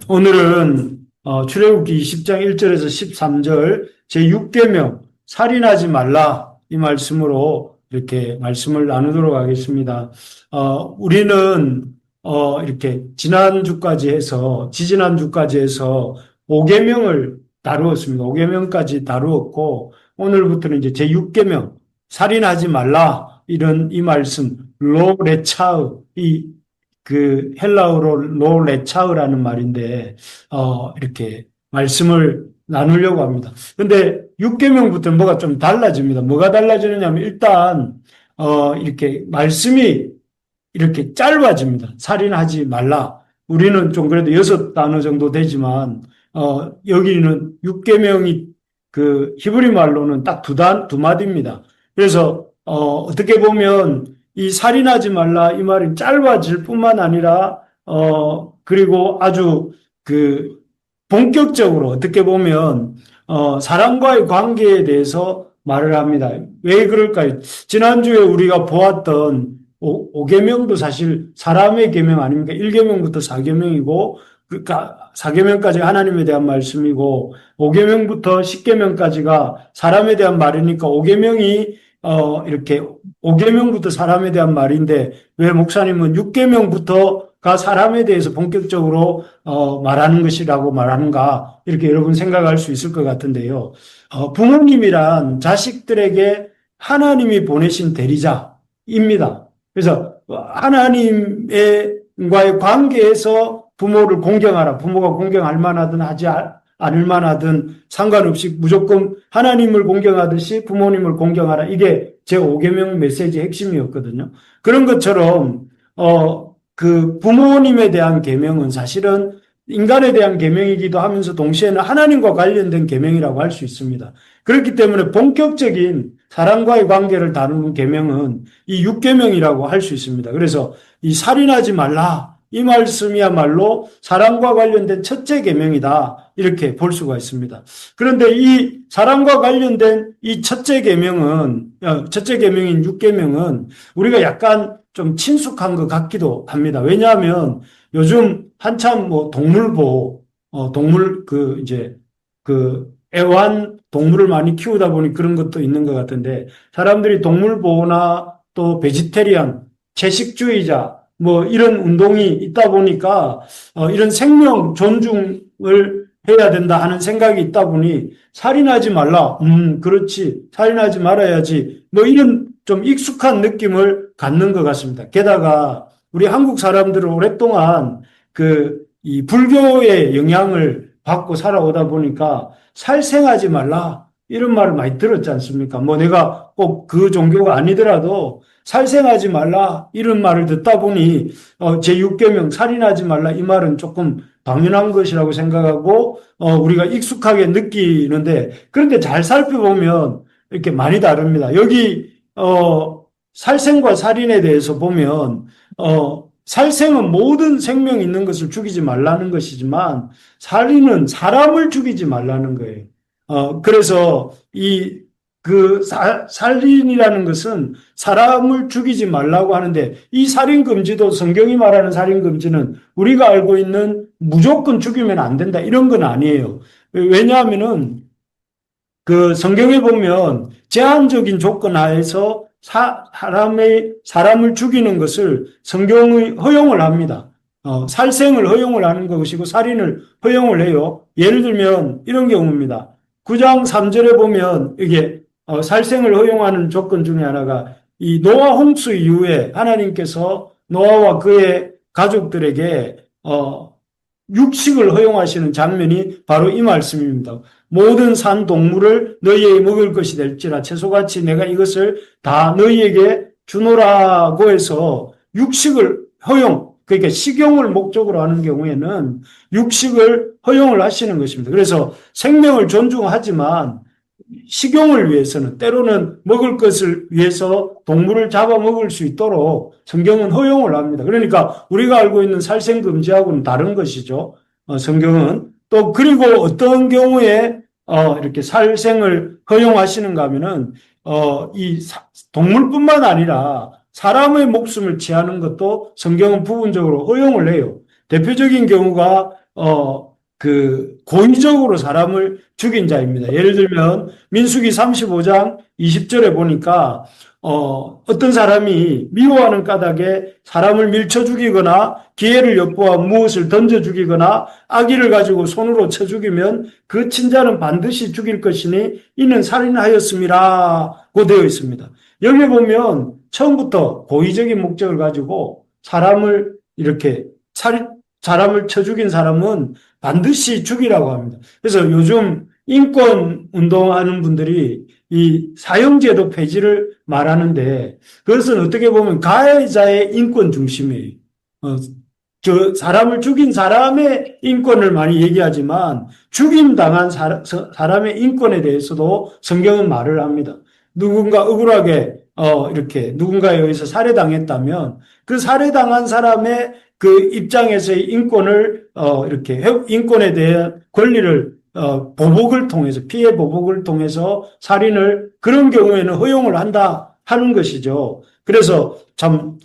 오늘은 출애굽기 20장 1절에서 13절 제6계명 살인하지 말라 이 말씀으로 이렇게 말씀을 나누도록 하겠습니다. 우리는 이렇게 지난주까지 해서 지지난주까지 해서 5계명을 다루었습니다. 5계명까지 다루었고 오늘부터는 이제 제6계명 살인하지 말라 이런 이 말씀 로레차의 그 헬라어로 로레차흐라는 말인데 이렇게 말씀을 나누려고 합니다. 근데 6계명부터는 뭐가 좀 달라집니다. 뭐가 달라지느냐면 일단 이렇게 말씀이 이렇게 짧아집니다. 살인하지 말라. 우리는 좀 그래도 6단어 정도 되지만 여기는 6계명이 그 히브리 말로는 딱 두 마디입니다. 그래서 어떻게 보면 이 살인하지 말라 이 말이 짧아질 뿐만 아니라 그리고 아주 그 본격적으로 어떻게 보면 사람과의 관계에 대해서 말을 합니다. 왜 그럴까요? 지난주에 우리가 보았던 5계명도 사실 사람의 계명 아닙니까? 1계명부터 4계명이고 그러니까 4계명까지 하나님에 대한 말씀이고 5계명부터 10계명까지가 사람에 대한 말이니까 5계명이 이렇게 5계명부터 사람에 대한 말인데 왜 목사님은 6계명부터가 사람에 대해서 본격적으로 말하는 것이라고 말하는가 이렇게 여러분 생각할 수 있을 것 같은데요. 부모님이란 자식들에게 하나님이 보내신 대리자입니다. 그래서 하나님과의 관계에서 부모를 공경하라. 부모가 공경할 만하든 하지 않을 만하든 상관없이 무조건 하나님을 공경하듯이 부모님을 공경하라. 이게 제5계명 메시지의 핵심이었거든요. 그런 것처럼 그 부모님에 대한 계명은 사실은 인간에 대한 계명이기도 하면서 동시에는 하나님과 관련된 계명이라고 할 수 있습니다. 그렇기 때문에 본격적인 사람과의 관계를 다루는 계명은 이 6계명이라고 할 수 있습니다. 그래서 이 살인하지 말라 이 말씀이야말로 사람과 관련된 첫째 계명이다 이렇게 볼 수가 있습니다. 그런데 이 사람과 관련된 이 첫째 계명인 6계명은 우리가 약간 좀 친숙한 것 같기도 합니다. 왜냐하면 요즘 한참 뭐 동물보호, 동물 애완 동물을 많이 키우다 보니 그런 것도 있는 것 같은데 사람들이 동물보호나 또 베지테리안, 채식주의자 뭐 이런 운동이 있다 보니까 이런 생명 존중을 해야 된다 하는 생각이 있다 보니 살인하지 말라. 그렇지. 살인하지 말아야지. 뭐 이런 좀 익숙한 느낌을 갖는 것 같습니다. 게다가 우리 한국 사람들은 오랫동안 이 불교의 영향을 받고 살아오다 보니까 살생하지 말라. 이런 말을 많이 들었지 않습니까? 뭐 내가 꼭 그 종교가 아니더라도 살생하지 말라 이런 말을 듣다 보니 제6계명 살인하지 말라 이 말은 조금 당연한 것이라고 생각하고 우리가 익숙하게 느끼는데 그런데 잘 살펴보면 이렇게 많이 다릅니다. 여기 살생과 살인에 대해서 보면 살생은 모든 생명 있는 것을 죽이지 말라는 것이지만 살인은 사람을 죽이지 말라는 거예요. 그래서 살인이라는 것은 사람을 죽이지 말라고 하는데 이 살인금지도 성경이 말하는 살인금지는 우리가 알고 있는 무조건 죽이면 안 된다 이런 건 아니에요. 왜냐하면은 그 성경에 보면 제한적인 조건 하에서 사람을 죽이는 것을 성경이 허용을 합니다. 살생을 허용을 하는 것이고 살인을 허용을 해요. 예를 들면 이런 경우입니다. 9장 3절에 보면 이게 살생을 허용하는 조건 중에 하나가 이 노아 홍수 이후에 하나님께서 노아와 그의 가족들에게 육식을 허용하시는 장면이 바로 이 말씀입니다. 모든 산 동물을 너희에게 먹을 것이 될지라 채소같이 내가 이것을 다 너희에게 주노라고 해서 육식을 그러니까 식용을 목적으로 하는 경우에는 육식을 허용을 하시는 것입니다. 그래서 생명을 존중하지만 식용을 위해서는 때로는 먹을 것을 위해서 동물을 잡아먹을 수 있도록 성경은 허용을 합니다. 그러니까 우리가 알고 있는 살생금지하고는 다른 것이죠. 성경은 또 그리고 어떤 경우에 이렇게 살생을 허용하시는가 하면은 이 동물뿐만 아니라 사람의 목숨을 취하는 것도 성경은 부분적으로 허용을 해요. 대표적인 경우가 고의적으로 사람을 죽인 자입니다. 예를 들면 민수기 35장 20절에 보니까 어떤 사람이 미워하는 까닭에 사람을 밀쳐 죽이거나 기회를 엿보아 무엇을 던져 죽이거나 악의를 가지고 손으로 쳐 죽이면 그 친자는 반드시 죽일 것이니 이는 살인하였음이라고 되어 있습니다. 여기 보면 처음부터 고의적인 목적을 가지고 사람을 이렇게 사람을 쳐 죽인 사람은 반드시 죽이라고 합니다. 그래서 요즘 인권 운동하는 분들이 이 사형제도 폐지를 말하는데 그것은 어떻게 보면 가해자의 인권 중심이에요. 사람을 죽인 사람의 인권을 많이 얘기하지만 죽임 당한 사람의 인권에 대해서도 성경은 말을 합니다. 누군가 억울하게 이렇게 누군가에 의해서 살해당했다면 그 살해당한 사람의 그 입장에서의 인권을 이렇게 인권에 대한 권리를 보복을 통해서 피해 보복을 통해서 살인을 그런 경우에는 허용을 한다 하는 것이죠. 그래서 참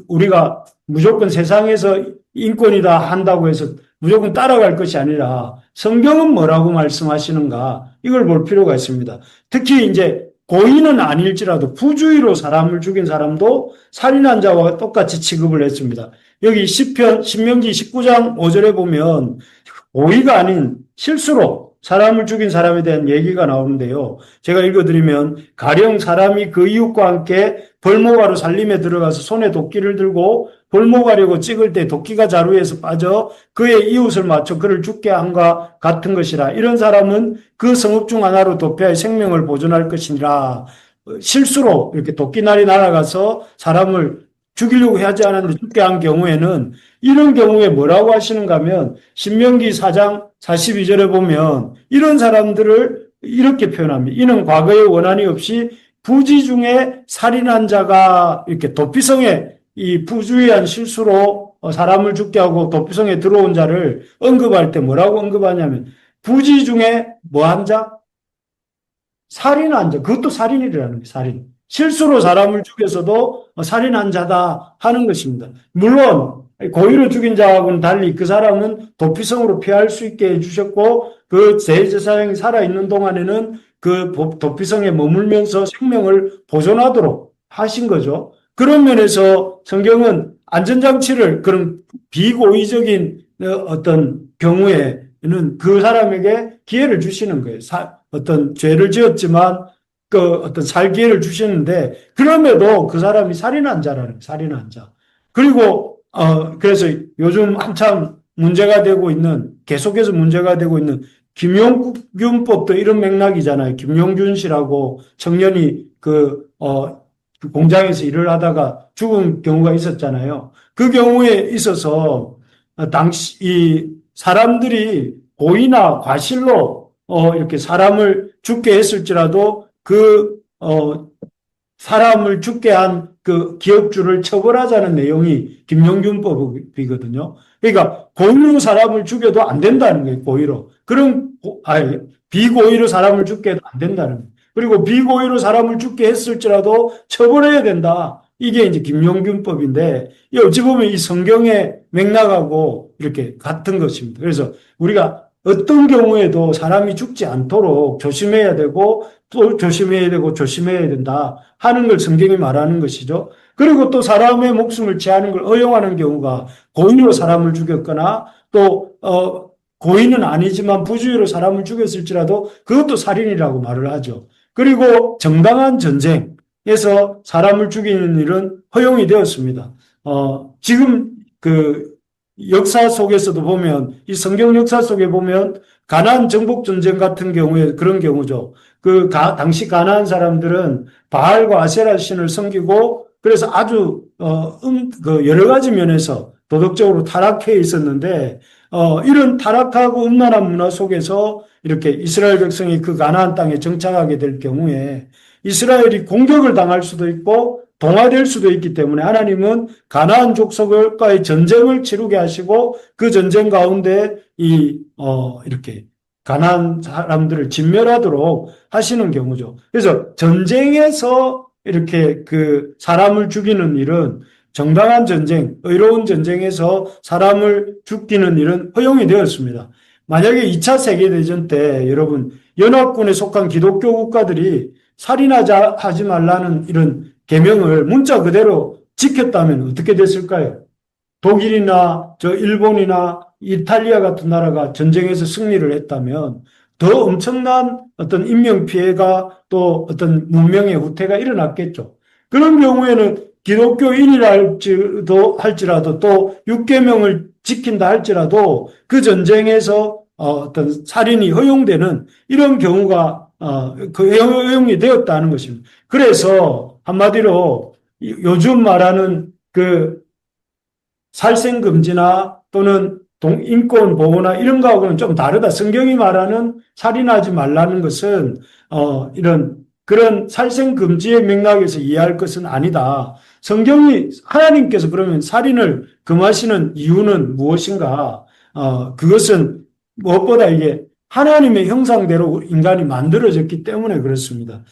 우리가 무조건 세상에서 인권이다 한다고 해서 무조건 따라갈 것이 아니라 성경은 뭐라고 말씀하시는가 이걸 볼 필요가 있습니다. 특히 이제 고의는 아닐지라도 부주의로 사람을 죽인 사람도 살인한 자와 똑같이 취급을 했습니다. 여기 신명기 19장 5절에 보면 고의가 아닌 실수로 사람을 죽인 사람에 대한 얘기가 나오는데요. 제가 읽어드리면 가령 사람이 그 이웃과 함께 벌목하러 살림에 들어가서 손에 도끼를 들고 벌목하려고 찍을 때 도끼가 자루에서 빠져 그의 이웃을 맞춰 그를 죽게 한과 같은 것이라. 이런 사람은 그 성읍 중 하나로 도피하여 생명을 보존할 것이니라. 실수로 이렇게 도끼날이 날아가서 사람을 죽이려고 하지 않았는데 죽게 한 경우에는 이런 경우에 뭐라고 하시는가 하면 신명기 4장 42절에 보면 이런 사람들을 이렇게 표현합니다. 이는 과거에 원한이 없이 부지 중에 살인한 자가 이렇게 도피성에 이 부주의한 실수로 사람을 죽게 하고 도피성에 들어온 자를 언급할 때 뭐라고 언급하냐면 부지 중에 뭐 한 자? 살인한 자. 그것도 살인이라는 거예요. 살인. 실수로 사람을 죽여서도 살인한 자다 하는 것입니다. 물론 고의로 죽인 자하고는 달리 그 사람은 도피성으로 피할 수 있게 해주셨고 그 대제사장이 살아있는 동안에는 그 도피성에 머물면서 생명을 보존하도록 하신 거죠. 그런 면에서 성경은 안전장치를 그런 비고의적인 어떤 경우에는 그 사람에게 기회를 주시는 거예요. 어떤 죄를 지었지만 그 어떤 살 기회를 주시는데 그럼에도 그 사람이 살인한 자라는 거예요. 살인한 자. 그리고 그래서 요즘 한참 문제가 되고 있는 계속해서 문제가 되고 있는 김용균법도 이런 맥락이잖아요. 김용균 씨라고 청년이 그 공장에서 일을 하다가 죽은 경우가 있었잖아요. 그 경우에 있어서 당시 이 사람들이 고의나 과실로 이렇게 사람을 죽게 했을지라도 사람을 죽게 한 그 기업주를 처벌하자는 내용이 김용균법이거든요. 그러니까 고의로 사람을 죽여도 안 된다는 거예요. 고의로. 비고의로 사람을 죽게 해도 안 된다는 거예요. 그리고 비고의로 사람을 죽게 했을지라도 처벌해야 된다. 이게 이제 김용균법인데 어찌 보면 이 성경의 맥락하고 이렇게 같은 것입니다. 그래서 우리가 어떤 경우에도 사람이 죽지 않도록 조심해야 되고 또 조심해야 되고 조심해야 된다 하는 걸 성경이 말하는 것이죠. 그리고 또 사람의 목숨을 취하는 걸 허용하는 경우가 고의로 사람을 죽였거나 또 고의는 아니지만 부주의로 사람을 죽였을지라도 그것도 살인이라고 말을 하죠. 그리고 정당한 전쟁에서 사람을 죽이는 일은 허용이 되었습니다. 지금 그 역사 속에서도 보면 이 성경 역사 속에 보면 가나안 정복 전쟁 같은 경우에 그런 경우죠. 당시 가나안 사람들은 바알과 아세라 신을 섬기고 그래서 아주 여러 가지 면에서 도덕적으로 타락해 있었는데 이런 타락하고 음란한 문화 속에서 이렇게 이스라엘 백성이 그 가나안 땅에 정착하게 될 경우에 이스라엘이 공격을 당할 수도 있고 동화될 수도 있기 때문에 하나님은 가나안 족속과의 전쟁을 치르게 하시고 그 전쟁 가운데 이렇게 가나안 사람들을 진멸하도록 하시는 경우죠. 그래서 전쟁에서 이렇게 그 사람을 죽이는 일은 정당한 전쟁, 의로운 전쟁에서 사람을 죽이는 일은 허용이 되었습니다. 만약에 2차 세계대전 때 여러분 연합군에 속한 기독교 국가들이 살인하지 말라는 이런 계명을 문자 그대로 지켰다면 어떻게 됐을까요? 독일이나 일본이나 이탈리아 같은 나라가 전쟁에서 승리를 했다면 더 엄청난 어떤 인명피해가 또 어떤 문명의 후퇴가 일어났겠죠. 그런 경우에는 기독교인이라 할지라도 또 육계명을 지킨다 할지라도 그 전쟁에서 어떤 살인이 허용되는 이런 경우가 허용이 되었다는 것입니다. 그래서 한마디로 요즘 말하는 그 살생금지나 또는 인권 보호나 이런 거하고는 좀 다르다. 성경이 말하는 살인하지 말라는 것은 이런 그런 살생금지의 맥락에서 이해할 것은 아니다. 성경이 하나님께서 그러면 살인을 금하시는 이유는 무엇인가? 그것은 무엇보다 이게 하나님의 형상대로 인간이 만들어졌기 때문에 그렇습니다.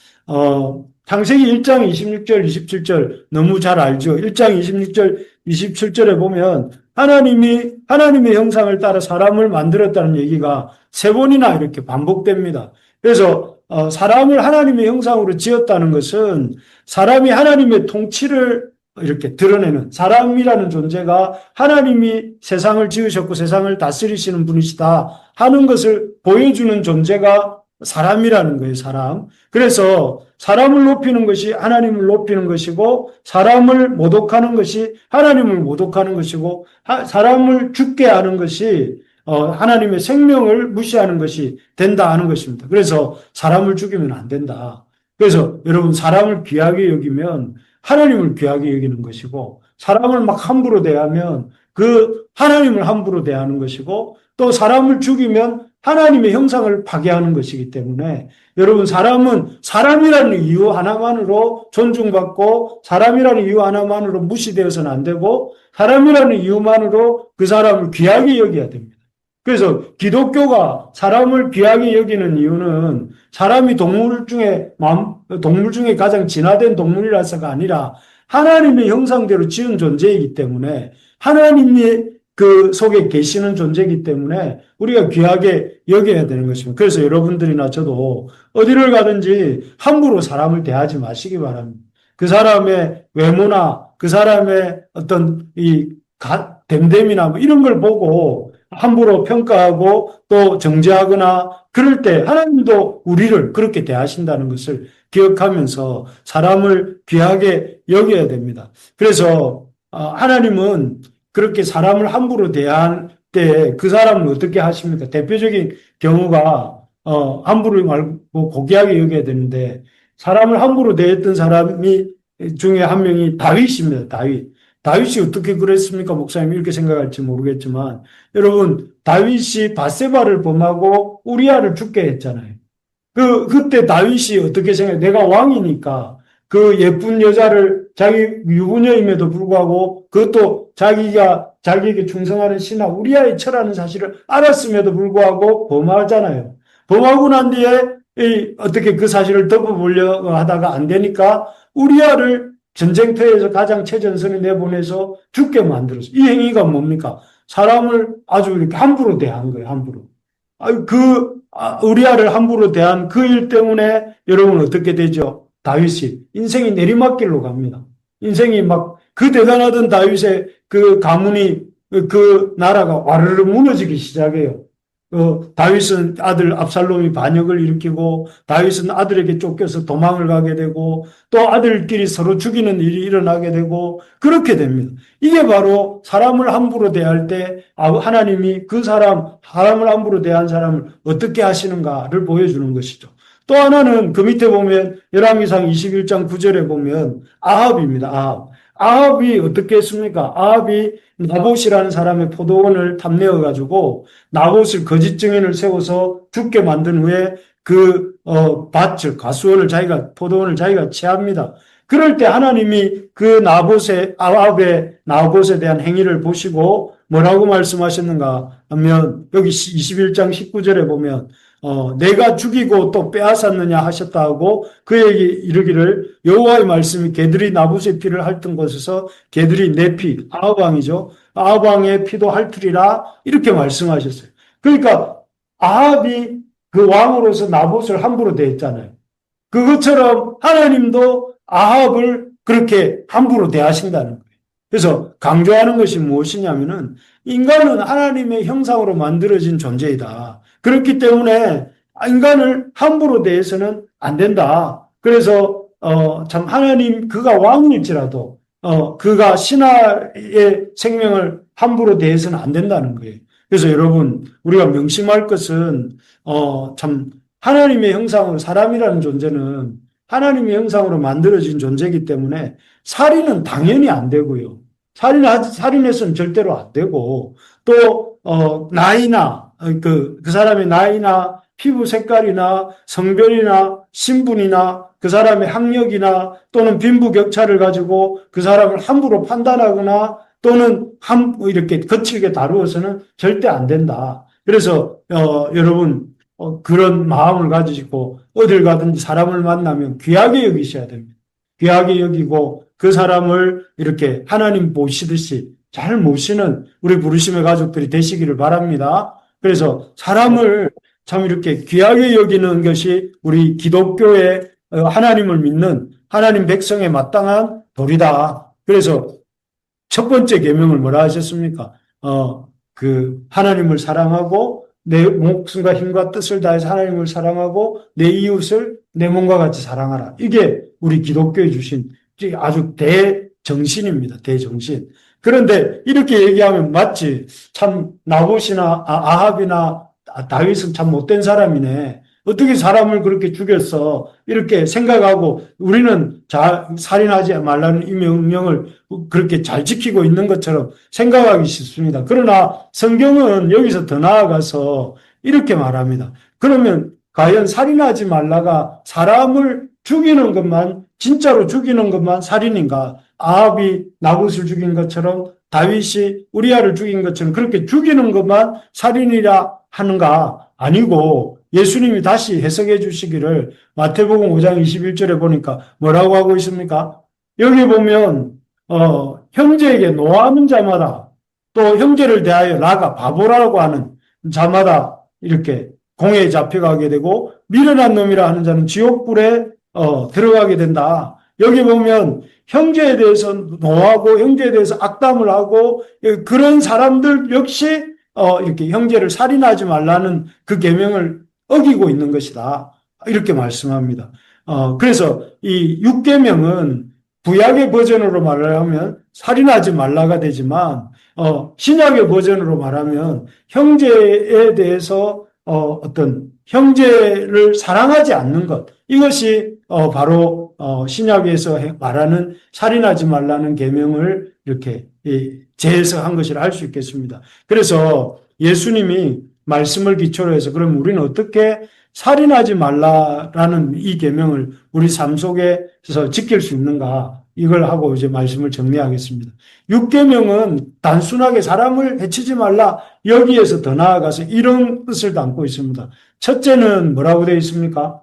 창세기 1장 26절, 27절 너무 잘 알죠. 1장 26절, 27절에 보면 하나님의 형상을 따라 사람을 만들었다는 얘기가 세 번이나 이렇게 반복됩니다. 그래서 사람을 하나님의 형상으로 지었다는 것은 사람이 하나님의 통치를 이렇게 드러내는 사람이라는 존재가 하나님이 세상을 지으셨고 세상을 다스리시는 분이시다 하는 것을 보여주는 존재가 사람이라는 거예요, 사람. 그래서 사람을 높이는 것이 하나님을 높이는 것이고 사람을 모독하는 것이 하나님을 모독하는 것이고 사람을 죽게 하는 것이 하나님의 생명을 무시하는 것이 된다 하는 것입니다. 그래서 사람을 죽이면 안 된다. 그래서 여러분 사람을 귀하게 여기면 하나님을 귀하게 여기는 것이고 사람을 막 함부로 대하면 그 하나님을 함부로 대하는 것이고 또 사람을 죽이면 하나님의 형상을 파괴하는 것이기 때문에 여러분 사람은 사람이라는 이유 하나만으로 존중받고 사람이라는 이유 하나만으로 무시되어서는 안 되고 사람이라는 이유만으로 그 사람을 귀하게 여겨야 됩니다. 그래서 기독교가 사람을 귀하게 여기는 이유는 사람이 동물 중에 가장 진화된 동물이라서가 아니라 하나님의 형상대로 지은 존재이기 때문에 하나님이 그 속에 계시는 존재이기 때문에 우리가 귀하게 여겨야 되는 것입니다. 그래서 여러분들이나 저도 어디를 가든지 함부로 사람을 대하지 마시기 바랍니다. 그 사람의 외모나 그 사람의 어떤 됨됨이나 뭐 이런 걸 보고 함부로 평가하고 또 정죄하거나 그럴 때 하나님도 우리를 그렇게 대하신다는 것을 기억하면서 사람을 귀하게 여겨야 됩니다. 그래서 하나님은 그렇게 사람을 함부로 대할 때 그 사람은 어떻게 하십니까? 대표적인 경우가 함부로 말고 고귀하게 여겨야 되는데 사람을 함부로 대했던 사람이 중에 한 명이 다윗입니다. 다윗이 어떻게 그랬습니까? 목사님 이렇게 생각할지 모르겠지만 여러분 다윗이 바세바를 범하고 우리아를 죽게 했잖아요. 그때 다윗이 어떻게 생각해요? 내가 왕이니까 그 예쁜 여자를 자기 유부녀임에도 불구하고 그것도 자기에게 충성하는 신하 우리아의 처라는 사실을 알았음에도 불구하고 범하잖아요. 범하고 난 뒤에 어떻게 그 사실을 덮어보려고 하다가 안 되니까 우리아를 전쟁터에서 가장 최전선에 내보내서 죽게 만들었어요. 이 행위가 뭡니까? 사람을 아주 이렇게 함부로 대한 거예요, 함부로. 우리아를 함부로 대한 그 일 때문에 여러분 어떻게 되죠? 다윗이 인생이 내리막길로 갑니다. 인생이 그 대단하던 다윗의 그 가문이 그 나라가 와르르 무너지기 시작해요. 다윗은 아들 압살롬이 반역을 일으키고 다윗은 아들에게 쫓겨서 도망을 가게 되고 또 아들끼리 서로 죽이는 일이 일어나게 되고 그렇게 됩니다. 이게 바로 사람을 함부로 대할 때 하나님이 사람을 함부로 대한 사람을 어떻게 하시는가를 보여주는 것이죠. 또 하나는 그 밑에 보면 열왕기상 21장 9절에 보면 아합입니다. 아합이 어떻게 했습니까? 아합이 나봇이라는 사람의 포도원을 탐내어 가지고 나봇을 거짓 증인을 세워서 죽게 만든 후에 그 밭을 포도원을 자기가 취합니다. 그럴 때 하나님이 그 아합의 나봇에 대한 행위를 보시고 뭐라고 말씀하셨는가 하면 여기 21장 19절에 보면 내가 죽이고 또 빼앗았느냐 하셨다 하고 그에게 이르기를 여호와의 말씀이 개들이 나봇의 피를 핥은 곳에서 개들이 내 피, 아합 왕이죠. 아합 왕의 피도 핥으리라 이렇게 말씀하셨어요. 그러니까 아합이 그 왕으로서 나봇을 함부로 대했잖아요. 그것처럼 하나님도 아합을 그렇게 함부로 대하신다는 거예요. 그래서 강조하는 것이 무엇이냐면은 인간은 하나님의 형상으로 만들어진 존재이다. 그렇기 때문에 인간을 함부로 대해서는 안 된다. 그래서 참 하나님 그가 왕일지라도 그가 신하의 생명을 함부로 대해서는 안 된다는 거예요. 그래서 여러분 우리가 명심할 것은 참 하나님의 형상으로 사람이라는 존재는 하나님의 형상으로 만들어진 존재이기 때문에 살인은 당연히 안 되고요. 살인해서는 절대로 안 되고 또 나이나 그 사람의 나이나 피부 색깔이나 성별이나 신분이나 그 사람의 학력이나 또는 빈부격차를 가지고 그 사람을 함부로 판단하거나 또는 이렇게 거칠게 다루어서는 절대 안 된다. 그래서 여러분 그런 마음을 가지시고 어딜 가든지 사람을 만나면 귀하게 여기셔야 됩니다. 귀하게 여기고 그 사람을 이렇게 하나님 보시듯이 잘 모시는 우리 부르심의 가족들이 되시기를 바랍니다. 그래서 사람을 참 이렇게 귀하게 여기는 것이 우리 기독교의 하나님을 믿는 하나님 백성에 마땅한 도리다. 그래서 첫 번째 계명을 뭐라 하셨습니까? 그 하나님을 사랑하고 내 목숨과 힘과 뜻을 다해서 하나님을 사랑하고 내 이웃을 내 몸과 같이 사랑하라. 이게 우리 기독교에 주신 아주 대정신입니다. 대정신. 그런데 이렇게 얘기하면 맞지. 참 나봇이나 아합이나 다윗은 참 못된 사람이네. 어떻게 사람을 그렇게 죽였어? 이렇게 생각하고 우리는 살인하지 말라는 이 명령을 그렇게 잘 지키고 있는 것처럼 생각하기 쉽습니다. 그러나 성경은 여기서 더 나아가서 이렇게 말합니다. 그러면 과연 살인하지 말라가 사람을 죽이는 것만 진짜로 죽이는 것만 살인인가? 아합이 나봇을 죽인 것처럼 다윗이 우리아를 죽인 것처럼 그렇게 죽이는 것만 살인이라 하는가? 아니고 예수님이 다시 해석해 주시기를 마태복음 5장 21절에 보니까 뭐라고 하고 있습니까? 여기 보면 형제에게 노하는 자마다 또 형제를 대하여 나가 바보라고 하는 자마다 이렇게 공회에 잡혀가게 되고 미련한 놈이라 하는 자는 지옥불에 들어가게 된다. 여기 보면 형제에 대해서 노하고 형제에 대해서 악담을 하고 그런 사람들 역시 이렇게 형제를 살인하지 말라는 그 계명을 어기고 있는 것이다. 이렇게 말씀합니다. 그래서 이 6계명은 구약의 버전으로 말하면 살인하지 말라가 되지만 신약의 버전으로 말하면 형제에 대해서 어떤 형제를 사랑하지 않는 것 이것이 바로 신약에서 말하는 살인하지 말라는 계명을 이렇게 재해석한 것이라 할 수 있겠습니다. 그래서 예수님이 말씀을 기초로 해서 그럼 우리는 어떻게 살인하지 말라라는 이 계명을 우리 삶 속에서 지킬 수 있는가 이걸 하고 이제 말씀을 정리하겠습니다. 6계명은 단순하게 사람을 해치지 말라 여기에서 더 나아가서 이런 뜻을 담고 있습니다. 첫째는 뭐라고 되어 있습니까?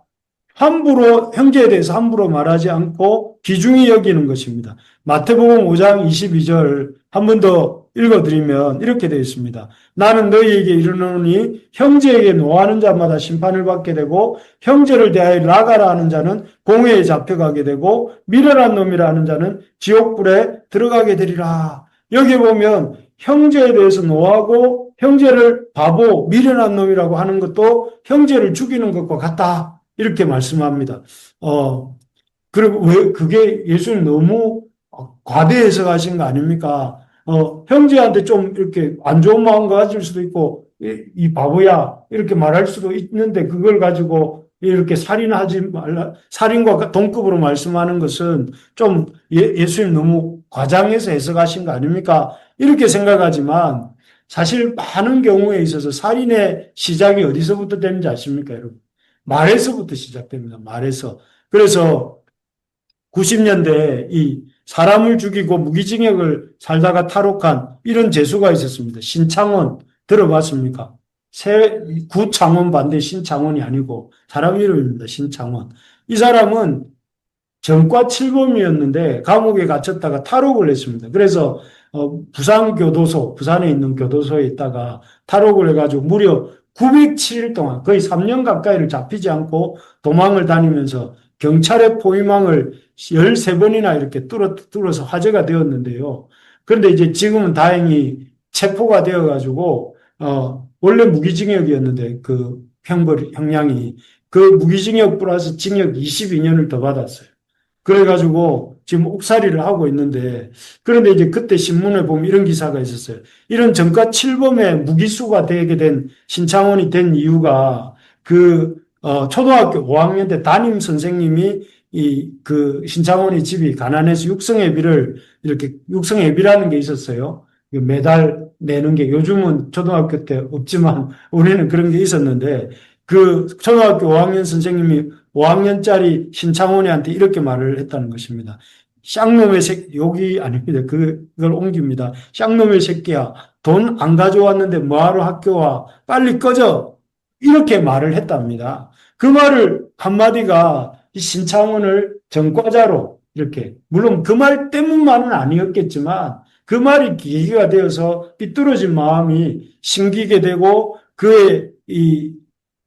함부로 형제에 대해서 함부로 말하지 않고 귀중히 여기는 것입니다. 마태복음 5장 22절 한 번 더 읽어드리면 이렇게 되어 있습니다. 나는 너희에게 이르노니 형제에게 노하는 자마다 심판을 받게 되고 형제를 대하여 나가라 하는 자는 공회에 잡혀가게 되고 미련한 놈이라 하는 자는 지옥불에 들어가게 되리라. 여기 보면 형제에 대해서 노하고 형제를 바보, 미련한 놈이라고 하는 것도 형제를 죽이는 것과 같다. 이렇게 말씀합니다. 그리고 왜 그게 예수님 너무 과대 해석하신 거 아닙니까? 형제한테 좀 이렇게 안 좋은 마음 가질 수도 있고, 이 바보야, 이렇게 말할 수도 있는데, 그걸 가지고 이렇게 살인하지 말라, 살인과 동급으로 말씀하는 것은 좀 예수님 너무 과장해서 해석하신 거 아닙니까? 이렇게 생각하지만, 사실 많은 경우에 있어서 살인의 시작이 어디서부터 되는지 아십니까, 여러분? 말에서부터 시작됩니다. 말에서. 그래서 90년대에 이 사람을 죽이고 무기징역을 살다가 탈옥한 이런 재수가 있었습니다. 신창원 들어봤습니까? 구창원 반대 신창원이 아니고 사람 이름입니다. 신창원. 이 사람은 전과 칠범이었는데 감옥에 갇혔다가 탈옥을 했습니다. 그래서 부산에 있는 교도소에 있다가 탈옥을 해가지고 무려 907일 동안 거의 3년 가까이를 잡히지 않고 도망을 다니면서 경찰의 포위망을 13번이나 이렇게 뚫어서 화제가 되었는데요. 그런데 이제 지금은 다행히 체포가 되어가지고 원래 무기징역이었는데 그 형량이 그 무기징역 플러스 징역 22년을 더 받았어요. 그래가지고 지금 옥살이를 하고 있는데, 그런데 이제 그때 신문에 보면 이런 기사가 있었어요. 이런 전과 7범의 무기수가 되게 된 신창원이 된 이유가 초등학교 5학년 때 담임 선생님이 신창원이 집이 가난해서 육성회비를 이렇게 육성회비라는 게 있었어요. 매달 내는 게 요즘은 초등학교 때 없지만 우리는 그런 게 있었는데 그 초등학교 5학년 선생님이 5학년짜리 신창원이한테 이렇게 말을 했다는 것입니다. 쌍놈의 새끼, 욕이 아닙니다. 그걸 옮깁니다. 쌍놈의 새끼야, 돈 안 가져왔는데 뭐하러 학교 와? 빨리 꺼져! 이렇게 말을 했답니다. 그 말을 한마디가 이 신창원을 전과자로 이렇게, 물론 그 말 때문만은 아니었겠지만 그 말이 계기가 되어서 삐뚤어진 마음이 심기게 되고 그의 이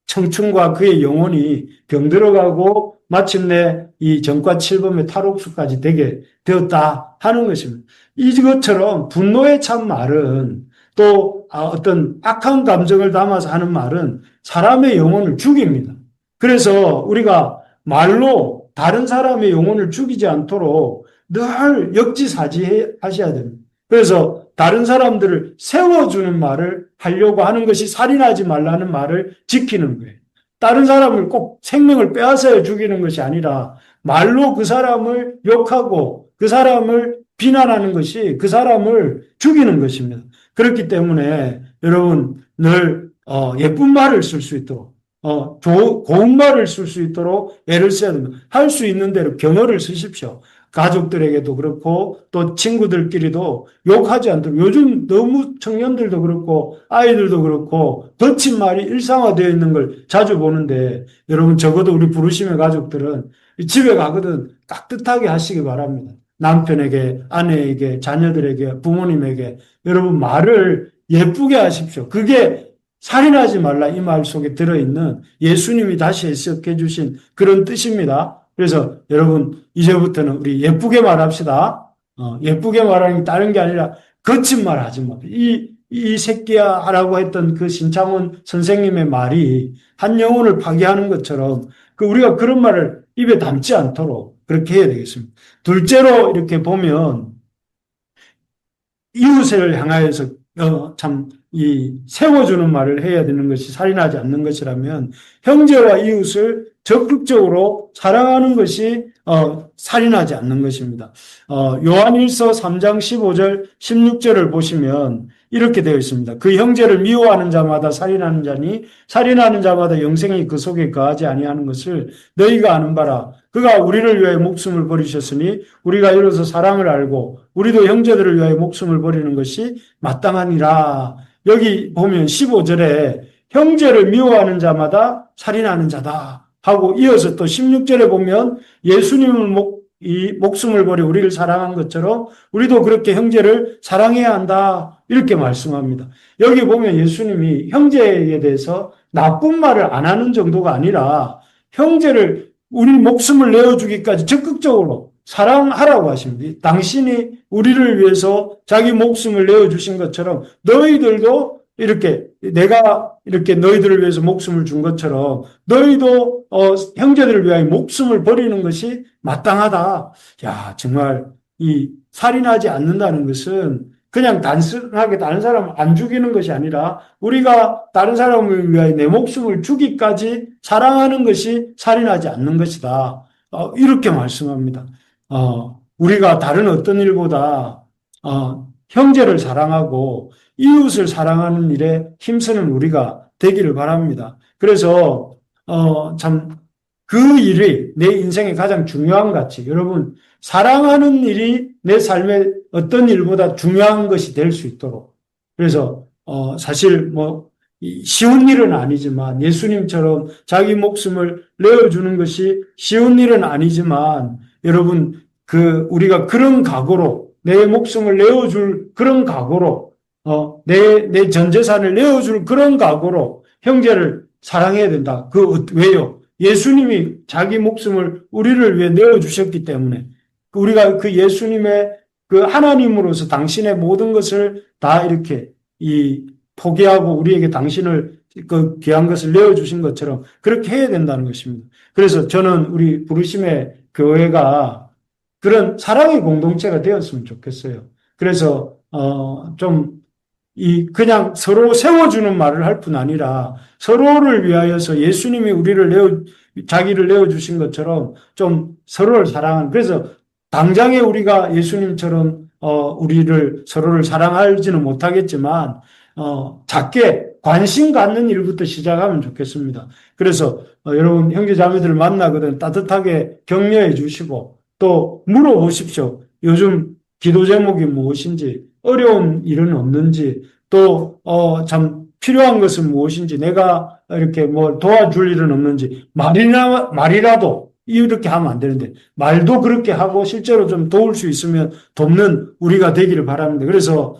청춘과 그의 영혼이 병들어가고 마침내 이 전과 7범의 탈옥수까지 되게 되었다 하는 것입니다. 이것처럼 분노에 찬 말은 또 어떤 악한 감정을 담아서 하는 말은 사람의 영혼을 죽입니다. 그래서 우리가 말로 다른 사람의 영혼을 죽이지 않도록 늘 역지사지하셔야 됩니다. 그래서 다른 사람들을 세워주는 말을 하려고 하는 것이 살인하지 말라는 말을 지키는 거예요. 다른 사람을 꼭 생명을 빼앗아야 죽이는 것이 아니라 말로 그 사람을 욕하고 그 사람을 비난하는 것이 그 사람을 죽이는 것입니다. 그렇기 때문에 여러분 늘 예쁜 말을 쓸 수 있도록 고운 말을 쓸 수 있도록 애를 써야 됩니다. 할 수 있는 대로 경어를 쓰십시오. 가족들에게도 그렇고 또 친구들끼리도 욕하지 않도록 요즘 너무 청년들도 그렇고 아이들도 그렇고 거친 말이 일상화되어 있는 걸 자주 보는데 여러분 적어도 우리 부르심의 가족들은 집에 가거든 깍듯하게 하시기 바랍니다. 남편에게, 아내에게, 자녀들에게, 부모님에게 여러분 말을 예쁘게 하십시오. 그게 살인하지 말라 이 말 속에 들어있는 예수님이 다시 해석해 주신 그런 뜻입니다. 그래서 여러분 이제부터는 우리 예쁘게 말합시다. 예쁘게 말하는 게 다른 게 아니라 거친 말 하지 마. 이 새끼야 라고 했던 그 신창원 선생님의 말이 한 영혼을 파괴하는 것처럼 우리가 그런 말을 입에 담지 않도록 그렇게 해야 되겠습니다. 둘째로 이렇게 보면 이웃을 향하여서 세워주는 말을 해야 되는 것이 살인하지 않는 것이라면 형제와 이웃을 적극적으로 사랑하는 것이 살인하지 않는 것입니다. 요한일서 3장 15절 16절을 보시면 이렇게 되어 있습니다. 그 형제를 미워하는 자마다 살인하는 자니 살인하는 자마다 영생이 그 속에 거하지 아니하는 것을 너희가 아는 바라. 그가 우리를 위하여 목숨을 버리셨으니 우리가 이로써 사랑을 알고 우리도 형제들을 위하여 목숨을 버리는 것이 마땅하니라. 여기 보면 15절에 형제를 미워하는 자마다 살인하는 자다 하고 이어서 또 16절에 보면 예수님을 목숨을 버려 우리를 사랑한 것처럼 우리도 그렇게 형제를 사랑해야 한다 이렇게 말씀합니다. 여기 보면 예수님이 형제에 대해서 나쁜 말을 안 하는 정도가 아니라 형제를 우리 목숨을 내어주기까지 적극적으로 사랑하라고 하십니다. 당신이 우리를 위해서 자기 목숨을 내어주신 것처럼 너희들도 내가 이렇게 너희들을 위해서 목숨을 준 것처럼 너희도 형제들을 위하여 목숨을 버리는 것이 마땅하다. 야, 정말 이 살인하지 않는다는 것은 그냥 단순하게 다른 사람을 안 죽이는 것이 아니라 우리가 다른 사람을 위하여 내 목숨을 주기까지 사랑하는 것이 살인하지 않는 것이다. 이렇게 말씀합니다. 우리가 다른 어떤 일보다 형제를 사랑하고 이웃을 사랑하는 일에 힘쓰는 우리가 되기를 바랍니다. 그래서 참 그 일이 내 인생의 가장 중요한 가치. 여러분 사랑하는 일이 내 삶의 어떤 일보다 중요한 것이 될 수 있도록. 그래서 사실 쉬운 일은 아니지만 예수님처럼 자기 목숨을 내어주는 것이 쉬운 일은 아니지만 여러분 우리가 그런 각오로 내 목숨을 내어줄 그런 각오로 내 전 재산을 내어줄 그런 각오로 형제를 사랑해야 된다. 왜요? 예수님이 자기 목숨을 우리를 위해 내어주셨기 때문에 우리가 그 예수님의 그 하나님으로서 당신의 모든 것을 다 이렇게 포기하고 우리에게 당신을 그 귀한 것을 내어주신 것처럼 그렇게 해야 된다는 것입니다. 그래서 저는 우리 부르심의 교회가 그런 사랑의 공동체가 되었으면 좋겠어요. 그래서 그냥 서로 세워주는 말을 할 뿐 아니라 서로를 위하여서 예수님이 자기를 내어주신 것처럼 좀 서로를 사랑하는, 그래서 당장에 우리가 예수님처럼 서로를 사랑하지는 못하겠지만 작게 관심 갖는 일부터 시작하면 좋겠습니다. 그래서 여러분 형제 자매들을 만나거든 따뜻하게 격려해 주시고 또 물어보십시오. 요즘 기도 제목이 무엇인지, 어려운 일은 없는지, 또 참 필요한 것은 무엇인지, 내가 이렇게 뭐 도와줄 일은 없는지, 말이라도 이렇게 하면 안 되는데 말도 그렇게 하고 실제로 좀 도울 수 있으면 돕는 우리가 되기를 바랍니다. 그래서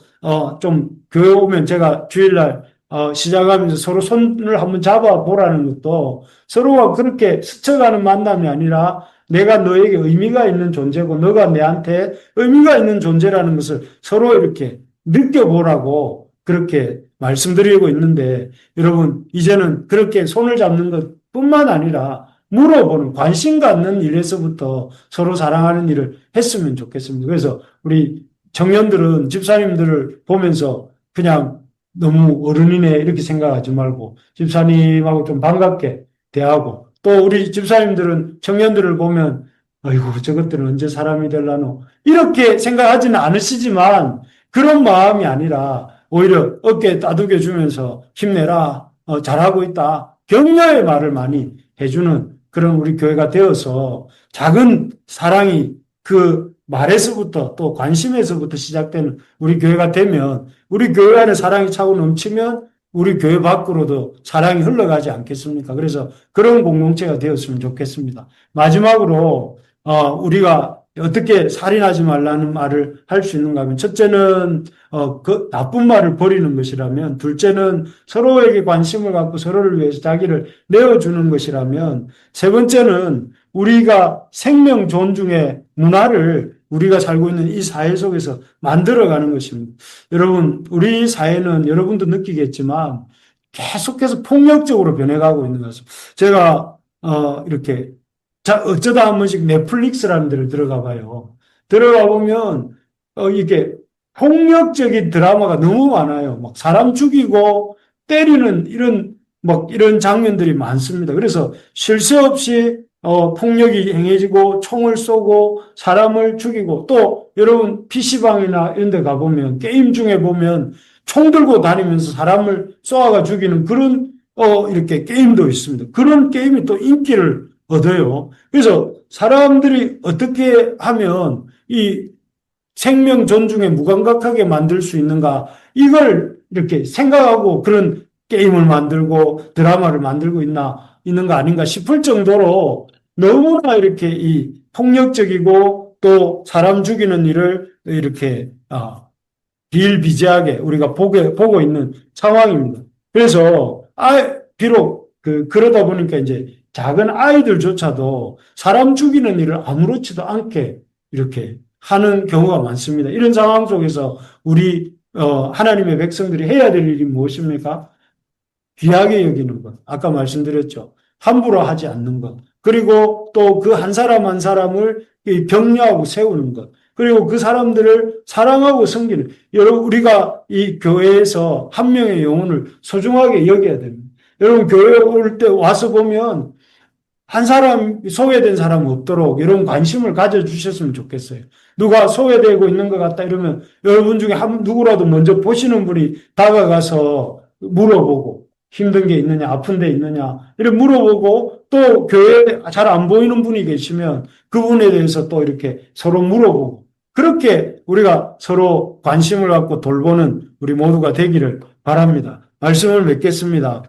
좀 교회 오면 제가 주일날 시작하면서 서로 손을 한번 잡아보라는 것도 서로가 그렇게 스쳐가는 만남이 아니라 내가 너에게 의미가 있는 존재고 너가 내한테 의미가 있는 존재라는 것을 서로 이렇게 느껴보라고 그렇게 말씀드리고 있는데, 여러분 이제는 그렇게 손을 잡는 것뿐만 아니라 물어보는, 관심 갖는 일에서부터 서로 사랑하는 일을 했으면 좋겠습니다. 그래서 우리 청년들은 집사님들을 보면서 그냥 너무 어른이네 이렇게 생각하지 말고 집사님하고 좀 반갑게 대하고, 또 우리 집사님들은 청년들을 보면 아이고 저것들은 언제 사람이 될라노 이렇게 생각하지는 않으시지만 그런 마음이 아니라 오히려 어깨에 따뜻해 주면서 힘내라, 잘하고 있다, 격려의 말을 많이 해주는 그런 우리 교회가 되어서 작은 사랑이 그 말에서부터 또 관심에서부터 시작되는 우리 교회가 되면, 우리 교회 안에 사랑이 차고 넘치면 우리 교회 밖으로도 사랑이 흘러가지 않겠습니까? 그래서 그런 공동체가 되었으면 좋겠습니다. 마지막으로 우리가 어떻게 살인하지 말라는 말을 할 수 있는가 하면, 첫째는 그 나쁜 말을 버리는 것이라면, 둘째는 서로에게 관심을 갖고 서로를 위해서 자기를 내어주는 것이라면, 세 번째는 우리가 생명 존중의 문화를 우리가 살고 있는 이 사회 속에서 만들어가는 것입니다. 여러분, 우리 사회는 여러분도 느끼겠지만 계속해서 폭력적으로 변해가고 있는 것입니다. 제가 이렇게 어쩌다 한 번씩 넷플릭스라는 데를 들어가 봐요. 들어가 보면 이게 폭력적인 드라마가 너무 많아요. 막 사람 죽이고 때리는 이런 장면들이 많습니다. 그래서 쉴 새 없이 폭력이 행해지고 총을 쏘고 사람을 죽이고, 또 여러분 PC방이나 이런 데 가보면 게임 중에 보면 총 들고 다니면서 사람을 쏘아가 죽이는 그런 이렇게 게임도 있습니다. 그런 게임이 또 인기를 얻어요. 그래서 사람들이 어떻게 하면 이 생명 존중에 무감각하게 만들 수 있는가, 이걸 이렇게 생각하고 그런 게임을 만들고 드라마를 만들고 있는 거 아닌가 싶을 정도로 너무나 이렇게 이 폭력적이고 또 사람 죽이는 일을 이렇게 비일비재하게 우리가 보고 있는 상황입니다. 그래서 비록 그러다 보니까 이제 작은 아이들조차도 사람 죽이는 일을 아무렇지도 않게 이렇게 하는 경우가 많습니다. 이런 상황 속에서 우리 하나님의 백성들이 해야 될 일이 무엇입니까? 귀하게 여기는 것. 아까 말씀드렸죠. 함부로 하지 않는 것. 그리고 또 그 한 사람 한 사람을 격려하고 세우는 것. 그리고 그 사람들을 사랑하고 섬기는. 여러분, 우리가 이 교회에서 한 명의 영혼을 소중하게 여겨야 됩니다. 여러분, 교회 올 때 와서 보면 한 사람, 소외된 사람 없도록 이런 관심을 가져주셨으면 좋겠어요. 누가 소외되고 있는 것 같다 이러면 여러분 중에 누구라도 먼저 보시는 분이 다가가서 물어보고, 힘든 게 있느냐, 아픈 데 있느냐, 이렇게 물어보고, 또 교회에 잘 안 보이는 분이 계시면 그분에 대해서 또 이렇게 서로 물어보고, 그렇게 우리가 서로 관심을 갖고 돌보는 우리 모두가 되기를 바랍니다. 말씀을 맺겠습니다.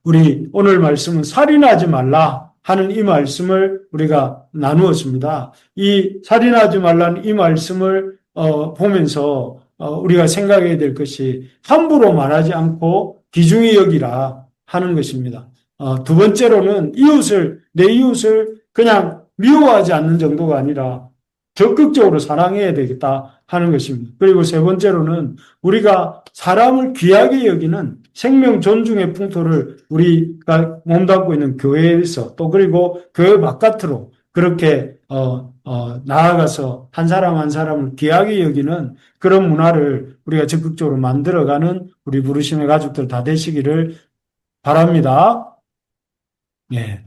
우리 오늘 말씀은 살인하지 말라 하는 이 말씀을 우리가 나누었습니다. 이 살인하지 말라는 이 말씀을 보면서 우리가 생각해야 될 것이 함부로 말하지 않고 귀중히 여기라 하는 것입니다. 두 번째로는 내 이웃을 그냥 미워하지 않는 정도가 아니라 적극적으로 사랑해야 되겠다 하는 것입니다. 그리고 세 번째로는 우리가 사람을 귀하게 여기는 생명 존중의 풍토를 우리가 몸담고 있는 교회에서 또 그리고 교회 바깥으로 그렇게 나아가서 한 사람 한 사람을 귀하게 여기는 그런 문화를 우리가 적극적으로 만들어가는 우리 부르심의 가족들 다 되시기를 바랍니다. 예.